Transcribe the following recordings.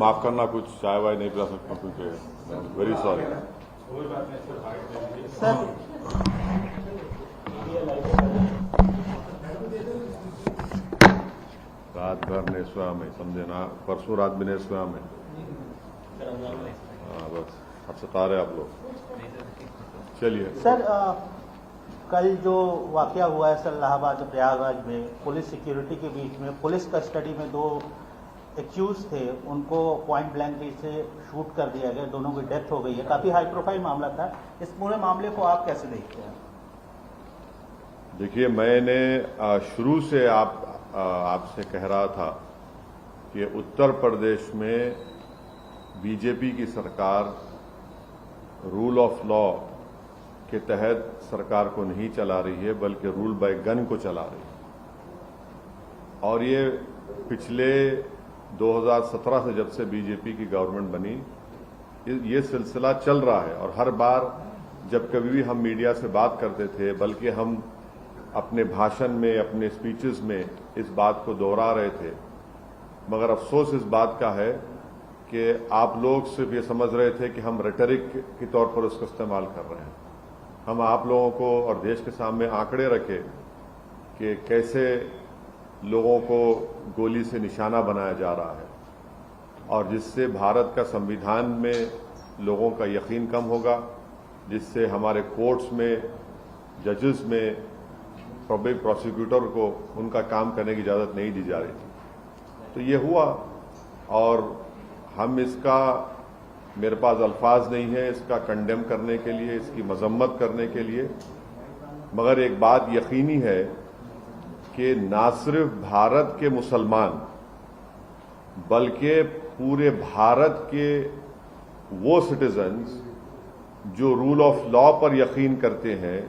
माफ करना, कुछ चाय वाय नहीं पिला सकता क्योंकि वेरी सॉरी सर। रात भर ने सोया में, समझे ना, परसों रात भी नहीं सोया में। हाँ बस अब सता रहे आप लोग। चलिए सर, कल जो वाकया हुआ है सर इलाहाबाद प्रयागराज में, पुलिस सिक्योरिटी के बीच में पुलिस कस्टडी में दो एक्यूज थे, उनको पॉइंट ब्लैंक से शूट कर दिया गया, दोनों की डेथ हो गई है। काफी हाई प्रोफाइल मामला था। इस पूरे मामले को आप कैसे देखते हैं? देखिए, मैंने शुरू से आपसे कह रहा था कि उत्तर प्रदेश में बीजेपी की सरकार रूल ऑफ लॉ के तहत सरकार को नहीं चला रही है, बल्कि रूल बाय गन को चला रही है। और ये पिछले 2017 से, जब से बीजेपी की गवर्नमेंट बनी, ये सिलसिला चल रहा है। और हर बार जब कभी भी हम मीडिया से बात करते थे, बल्कि हम अपने भाषण में, अपने स्पीचेस में इस बात को दोहरा रहे थे। मगर अफसोस इस बात का है कि आप लोग सिर्फ ये समझ रहे थे कि हम रेटरिक के तौर पर उसका इस्तेमाल कर रहे हैं। हम आप लोगों को और देश के सामने आंकड़े रखे कि कैसे लोगों को गोली से निशाना बनाया जा रहा है, और जिससे भारत का संविधान में लोगों का यकीन कम होगा, जिससे हमारे कोर्ट्स में, जजेस में, पब्लिक प्रोसिक्यूटर को उनका काम करने की इजाज़त नहीं दी जा रही थी। तो ये हुआ, और हम इसका, मेरे पास अल्फाज नहीं है इसका कंडेम करने के लिए, इसकी मजम्मत करने के लिए। मगर एक बात यकीनी है कि ना सिर्फ भारत के मुसलमान, बल्कि पूरे भारत के वो सिटीजन्स जो रूल ऑफ लॉ पर यकीन करते हैं,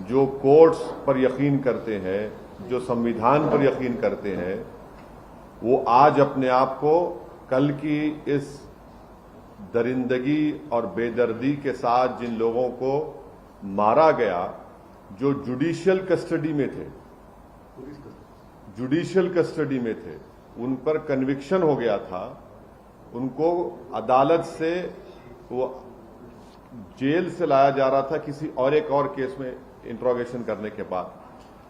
जो कोर्ट्स पर यकीन करते हैं, जो संविधान पर यकीन करते हैं, वो आज अपने आप को कल की इस दरिंदगी और बेदर्दी के साथ जिन लोगों को मारा गया, जो जुडिशियल कस्टडी में थे, उन पर कन्विक्शन हो गया था, उनको अदालत से, वो जेल से लाया जा रहा था किसी और एक और केस में इंट्रोगेशन करने के बाद,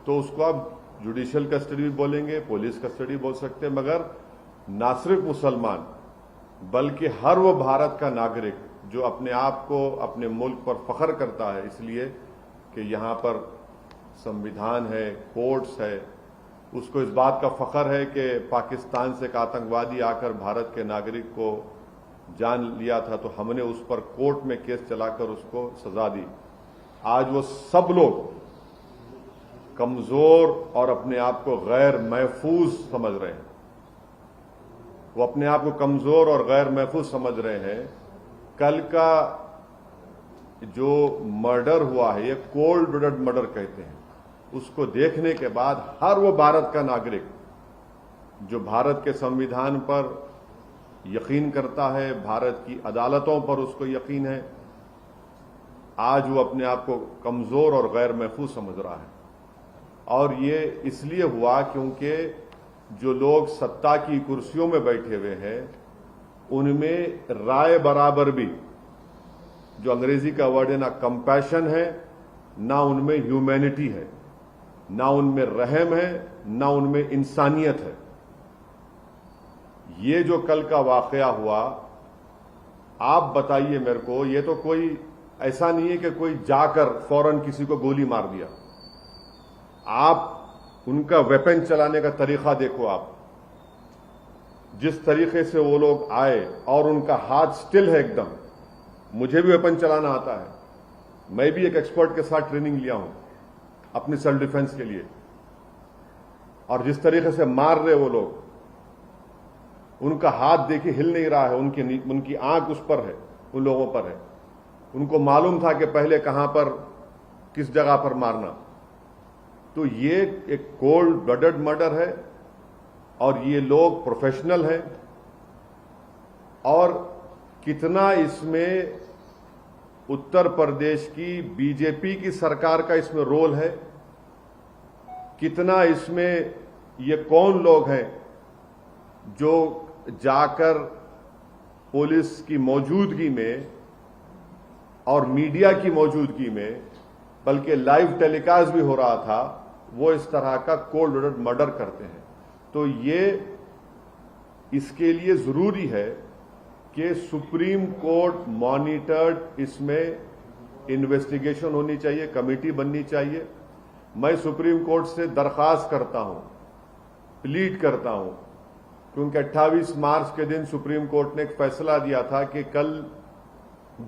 तो उसको आप जुडिशियल कस्टडी भी बोलेंगे, पुलिस कस्टडी बोल सकते हैं। मगर ना सिर्फ मुसलमान, बल्कि हर वो भारत का नागरिक जो अपने आप को, अपने मुल्क पर फख्र करता है इसलिए कि यहां पर संविधान है, कोर्ट्स है, उसको इस बात का फख्र है कि पाकिस्तान से एक आतंकवादी आकर भारत के नागरिक को जान लिया था, तो हमने उस पर कोर्ट में केस चलाकर उसको सजा दी। आज वो सब लोग कमजोर और अपने आप को गैर महफूज समझ रहे हैं। वो अपने आप को कमजोर और गैर महफूज समझ रहे हैं। कल का जो मर्डर हुआ है, ये कोल्ड ब्लडेड मर्डर कहते हैं, उसको देखने के बाद हर वो भारत का नागरिक जो भारत के संविधान पर यकीन करता है, भारत की अदालतों पर उसको यकीन है, आज वो अपने आप को कमजोर और गैर महफूज समझ रहा है। और ये इसलिए हुआ क्योंकि जो लोग सत्ता की कुर्सियों में बैठे हुए हैं, उनमें राय बराबर भी, जो अंग्रेजी का वर्ड है, ना कंपैशन है, ना उनमें ह्यूमैनिटी है, ना उनमें रहम है, ना उनमें इंसानियत है। ये जो कल का वाकया हुआ, आप बताइए मेरे को, ये तो कोई ऐसा नहीं है कि कोई जाकर फौरन किसी को गोली मार दिया। आप उनका वेपन चलाने का तरीका देखो, आप जिस तरीके से वो लोग आए, और उनका हाथ स्टिल है एकदम। मुझे भी वेपन चलाना आता है, मैं भी एक एक्सपर्ट के साथ ट्रेनिंग लिया हूं अपनी सेल्फ डिफेंस के लिए। और जिस तरीके से मार रहे वो लोग, उनका हाथ देखिए हिल नहीं रहा है, उनकी आंख उस पर है, उन लोगों पर है। उनको मालूम था कि पहले कहां पर, किस जगह पर मारना। तो ये एक कोल्ड ब्लडेड मर्डर है, और ये लोग प्रोफेशनल हैं। और कितना इसमें उत्तर प्रदेश की बीजेपी की सरकार का इसमें रोल है, कितना इसमें ये कौन लोग हैं जो जाकर पुलिस की मौजूदगी में और मीडिया की मौजूदगी में, बल्कि लाइव टेलीकास्ट भी हो रहा था, वो इस तरह का कोल्ड ब्लडेड मर्डर करते हैं। तो ये इसके लिए जरूरी है कि सुप्रीम कोर्ट मॉनिटर्ड इसमें इन्वेस्टिगेशन होनी चाहिए, कमेटी बननी चाहिए। मैं सुप्रीम कोर्ट से दरखास्त करता हूं, प्लीड करता हूं, क्योंकि 28 मार्च के दिन सुप्रीम कोर्ट ने एक फैसला दिया था कि कल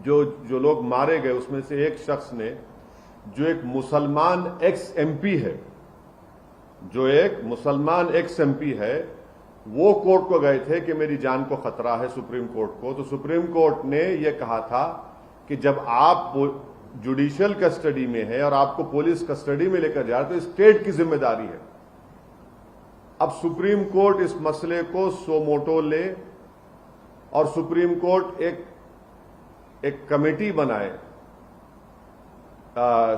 जो लोग मारे गए उसमें से एक शख्स ने, जो एक मुसलमान एक्स एमपी है, वो कोर्ट को गए थे कि मेरी जान को खतरा है, सुप्रीम कोर्ट को। तो सुप्रीम कोर्ट ने यह कहा था कि जब आप जुडिशियल कस्टडी में है और आपको पुलिस कस्टडी में लेकर जा रहे तो स्टेट की जिम्मेदारी है। अब सुप्रीम कोर्ट इस मसले को सो मोटो ले और सुप्रीम कोर्ट एक कमेटी बनाए,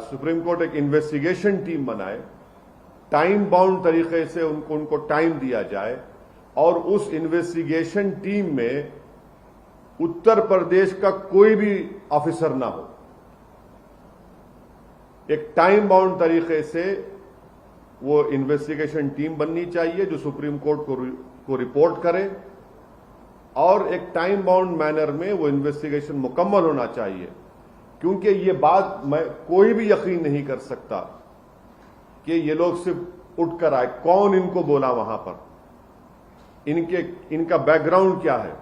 सुप्रीम कोर्ट एक इन्वेस्टिगेशन टीम बनाए, टाइम बाउंड तरीके से उनको टाइम दिया जाए और उस इन्वेस्टिगेशन टीम में उत्तर प्रदेश का कोई भी ऑफिसर ना हो। एक टाइम बाउंड तरीके से वो इन्वेस्टिगेशन टीम बननी चाहिए जो सुप्रीम कोर्ट को रिपोर्ट करे और एक टाइम बाउंड मैनर में वो इन्वेस्टिगेशन मुकम्मल होना चाहिए। क्योंकि ये बात मैं कोई भी यकीन नहीं कर सकता कि ये लोग सिर्फ उठकर आए, कौन इनको बोला वहां पर, इनका बैकग्राउंड क्या है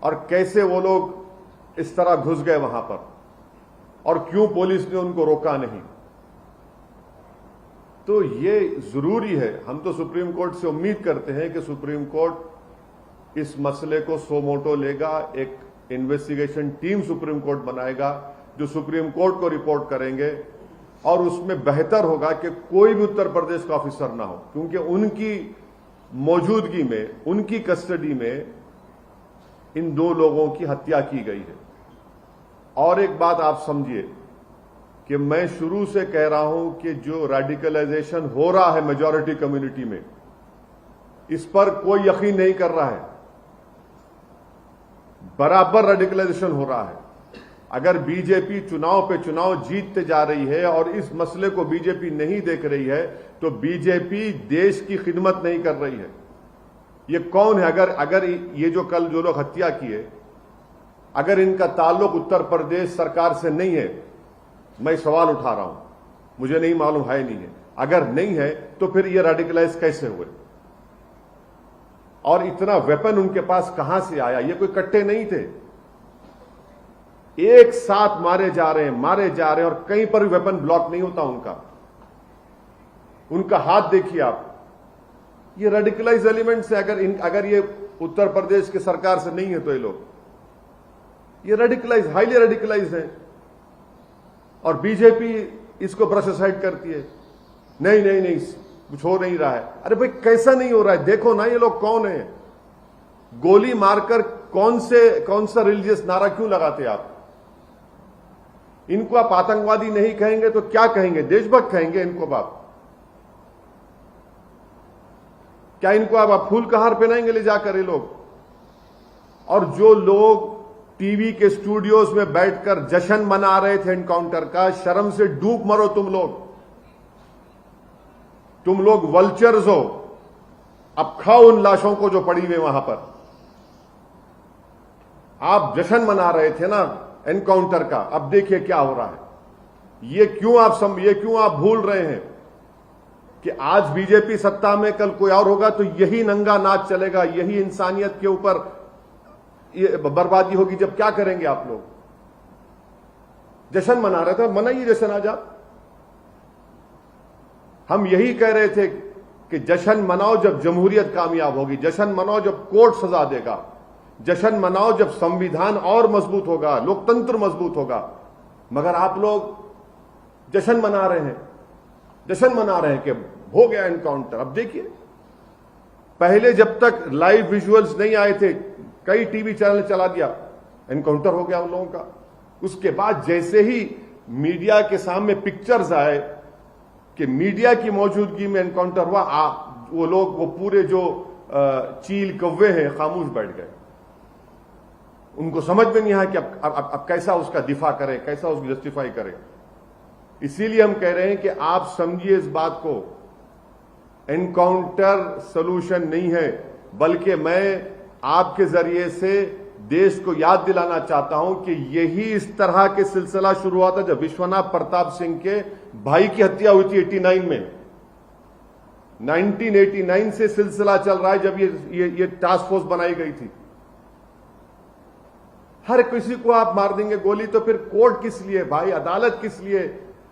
और कैसे वो लोग इस तरह घुस गए वहां पर और क्यों पुलिस ने उनको रोका नहीं। तो ये जरूरी है। हम तो सुप्रीम कोर्ट से उम्मीद करते हैं कि सुप्रीम कोर्ट इस मसले को सो मोटो लेगा, एक इन्वेस्टिगेशन टीम सुप्रीम कोर्ट बनाएगा जो सुप्रीम कोर्ट को रिपोर्ट करेंगे और उसमें बेहतर होगा कि कोई भी उत्तर प्रदेश का ऑफिसर ना हो, क्योंकि उनकी मौजूदगी में, उनकी कस्टडी में इन दो लोगों की हत्या की गई है। और एक बात आप समझिए कि मैं शुरू से कह रहा हूं कि जो रेडिकलाइजेशन हो रहा है मेजॉरिटी कम्युनिटी में, इस पर कोई यकीन नहीं कर रहा है। बराबर रेडिकलाइजेशन हो रहा है। अगर बीजेपी चुनाव पे चुनाव जीतते जा रही है और इस मसले को बीजेपी नहीं देख रही है तो बीजेपी देश की खिदमत नहीं कर रही है। ये कौन है? अगर ये जो कल जो लोग हत्या किए, अगर इनका ताल्लुक उत्तर प्रदेश सरकार से नहीं है, मैं सवाल उठा रहा हूं, मुझे नहीं मालूम है नहीं है, अगर नहीं है तो फिर ये रेडिकलाइज कैसे हुए और इतना वेपन उनके पास कहां से आया? ये कोई कट्टे नहीं थे, एक साथ मारे जा रहे हैं और कहीं पर भी वेपन ब्लॉक नहीं होता उनका हाथ देखिए आप। ये रेडिकलाइज एलिमेंट्स है। अगर ये उत्तर प्रदेश की सरकार से नहीं है तो ये रेडिकलाइज, हाईली रेडिकलाइज है और बीजेपी इसको ब्रश असाइड करती है। नहीं कुछ हो नहीं रहा है। अरे भाई कैसा नहीं हो रहा है? देखो ना ये लोग कौन है। गोली मारकर कौन सा रिलीजियस नारा क्यों लगाते आप? इनको आप आतंकवादी नहीं कहेंगे तो क्या कहेंगे? देशभक्त कहेंगे इनको आप? क्या इनको आप फूल का हार पहनाएंगे ले जाकर ये लोग? और जो लोग टीवी के स्टूडियोज में बैठकर जश्न मना रहे थे एनकाउंटर का, शर्म से डूब मरो तुम लोग वल्चर्स हो। अब खाओ उन लाशों को जो पड़ी हुई वहां पर। आप जश्न मना रहे थे ना एनकाउंटर का, अब देखिए क्या हो रहा है। ये क्यों आप भूल रहे हैं कि आज बीजेपी सत्ता में, कल कोई और होगा तो यही नंगा नाच चलेगा, यही इंसानियत के ऊपर ये बर्बादी होगी। जब क्या करेंगे आप लोग? जश्न मना रहे थे, मनाइए जश्न आज आप। हम यही कह रहे थे कि जश्न मनाओ जब जमहूरियत कामयाब होगी, जश्न मनाओ जब कोर्ट सजा देगा, जश्न मनाओ जब संविधान और मजबूत होगा, लोकतंत्र मजबूत होगा। मगर आप लोग जश्न मना रहे हैं कि हो गया एनकाउंटर। अब देखिए, पहले जब तक लाइव विजुअल्स नहीं आए थे, कई टीवी चैनल चला दिया, एनकाउंटर हो गया उन लोगों का। उसके बाद जैसे ही मीडिया के सामने पिक्चर्स आए कि मीडिया की मौजूदगी में एनकाउंटर हुआ, वो लोग, वो पूरे जो चील कौवे हैं, खामोश बैठ गए। उनको समझ में नहीं आया कि अब कैसा उसका दिफा करें, कैसा उसको जस्टिफाई करें। इसीलिए हम कह रहे हैं कि आप समझिए इस बात को, एनकाउंटर सॉल्यूशन नहीं है, बल्कि मैं आपके जरिए से देश को याद दिलाना चाहता हूं कि यही इस तरह के सिलसिला शुरू हुआ था जब विश्वनाथ प्रताप सिंह के भाई की हत्या हुई थी 89 में। 1989 से सिलसिला चल रहा है जब ये टास्क फोर्स बनाई गई थी। हर किसी को आप मार देंगे गोली तो फिर कोर्ट किस लिए भाई, अदालत किस लिए?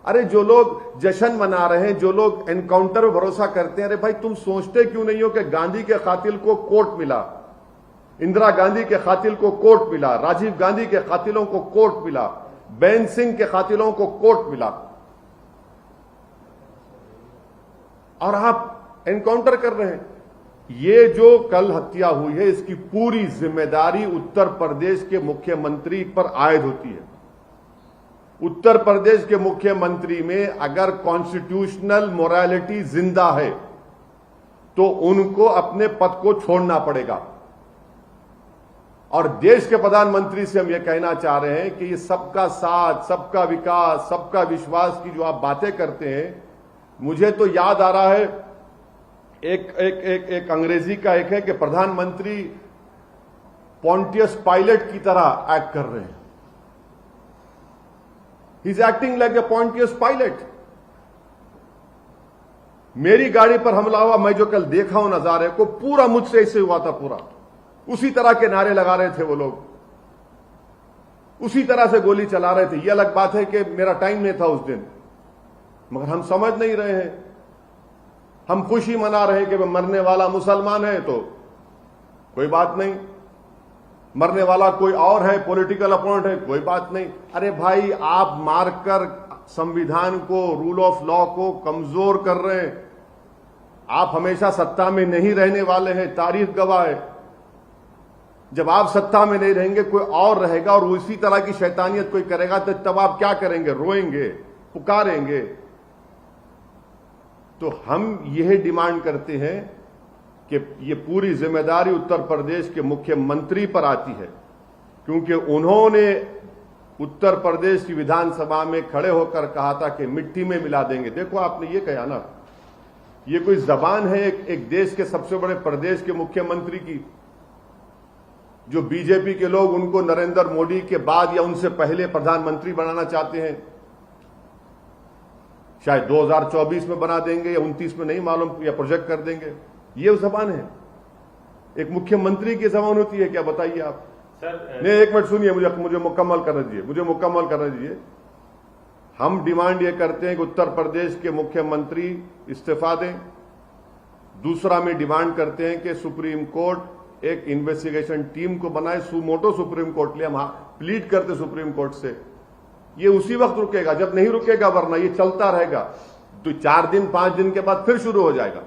अरे जो लोग जश्न मना रहे हैं, जो लोग एनकाउंटर पर भरोसा करते हैं, अरे भाई तुम सोचते क्यों नहीं हो कि गांधी के कातिल को कोर्ट मिला, इंदिरा गांधी के कातिल को कोर्ट मिला, राजीव गांधी के कातिलों को कोर्ट मिला, बेन सिंह के कातिलों को कोर्ट मिला, और आप एनकाउंटर कर रहे हैं। ये जो कल हत्या हुई है इसकी पूरी जिम्मेदारी उत्तर प्रदेश के मुख्यमंत्री पर आयद होती है। उत्तर प्रदेश के मुख्यमंत्री में अगर कॉन्स्टिट्यूशनल मोरालिटी जिंदा है तो उनको अपने पद को छोड़ना पड़ेगा। और देश के प्रधानमंत्री से हम यह कहना चाह रहे हैं कि ये सबका साथ, सबका विकास, सबका विश्वास की जो आप बातें करते हैं, मुझे तो याद आ रहा है एक अंग्रेजी का एक है कि प्रधानमंत्री पॉन्टियस पायलट की तरह एक्ट कर रहे हैं। He is acting like a Pontius Pilate. मेरी गाड़ी पर हमला हुआ, मैं जो कल देखा हूं नजारे को, पूरा मुझसे ऐसे हुआ था, पूरा उसी तरह के नारे लगा रहे थे वो लोग, उसी तरह से गोली चला रहे थे। ये अलग बात है कि मेरा टाइम नहीं था उस दिन, मगर हम समझ नहीं रहे हैं। हम खुशी मना रहे हैं कि मरने वाला मुसलमान है तो कोई बात नहीं, मरने वाला कोई और है, पॉलिटिकल अपोनेंट है, कोई बात नहीं। अरे भाई आप मारकर संविधान को, रूल ऑफ लॉ को कमजोर कर रहे हैं। आप हमेशा सत्ता में नहीं रहने वाले हैं, तारीख गवाह है। जब आप सत्ता में नहीं रहेंगे कोई और रहेगा और उसी तरह की शैतानियत कोई करेगा तो तब आप क्या करेंगे? रोएंगे, पुकारेंगे। तो हम यह डिमांड करते हैं कि ये पूरी जिम्मेदारी उत्तर प्रदेश के मुख्यमंत्री पर आती है, क्योंकि उन्होंने उत्तर प्रदेश की विधानसभा में खड़े होकर कहा था कि मिट्टी में मिला देंगे। देखो आपने ये कहा ना, ये कोई जबान है एक देश के सबसे बड़े प्रदेश के मुख्यमंत्री की, जो बीजेपी के लोग उनको नरेंद्र मोदी के बाद या उनसे पहले प्रधानमंत्री बनाना चाहते हैं। शायद 2024 में बना देंगे या 29 में, नहीं मालूम, या प्रोजेक्ट कर देंगे। ये जबान है, एक मुख्यमंत्री की जबान होती है क्या? बताइए आप। सर नहीं, एक मिनट सुनिए, मुझे मुकम्मल करने दीजिए। हम डिमांड ये करते हैं कि उत्तर प्रदेश के मुख्यमंत्री इस्तीफा दें। दूसरा में डिमांड करते हैं कि सुप्रीम कोर्ट एक इन्वेस्टिगेशन टीम को बनाए, सुमोटो सुप्रीम कोर्ट ले, हम प्लीड करते सुप्रीम कोर्ट से। ये उसी वक्त रुकेगा जब नहीं रुकेगा, वरना ये चलता रहेगा। तो 4 दिन 5 दिन के बाद फिर शुरू हो जाएगा।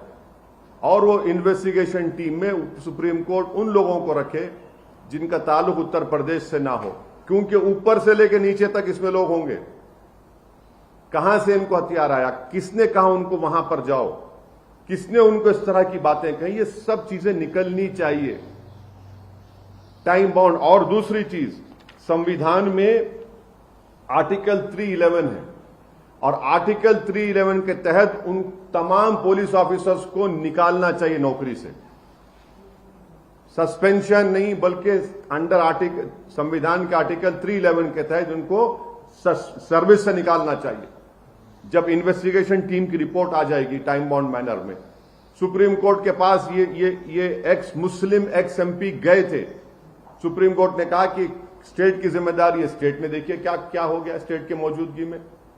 और वो इन्वेस्टिगेशन टीम में सुप्रीम कोर्ट उन लोगों को रखे जिनका ताल्लुक उत्तर प्रदेश से ना हो, क्योंकि ऊपर से लेकर नीचे तक इसमें लोग होंगे। कहां से इनको हथियार आया, किसने कहा उनको वहां पर जाओ, किसने उनको इस तरह की बातें कही, ये सब चीजें निकलनी चाहिए, टाइम बाउंड। और दूसरी चीज, संविधान में आर्टिकल 311 है और आर्टिकल 311 के तहत उन तमाम पुलिस ऑफिसर्स को निकालना चाहिए नौकरी से। सस्पेंशन नहीं, बल्कि अंडर संविधान के आर्टिकल 311 के तहत उनको सर्विस से निकालना चाहिए। जब इन्वेस्टिगेशन टीम की रिपोर्ट आ जाएगी टाइम बाउंड मैनर में, सुप्रीम कोर्ट के पास ये एक्स मुस्लिम एक्स एमपी गए थे। सुप्रीम कोर्ट ने कहा कि स्टेट की जिम्मेदारी है, स्टेट में देखिए क्या क्या हो गया स्टेट के मौजूदगी में।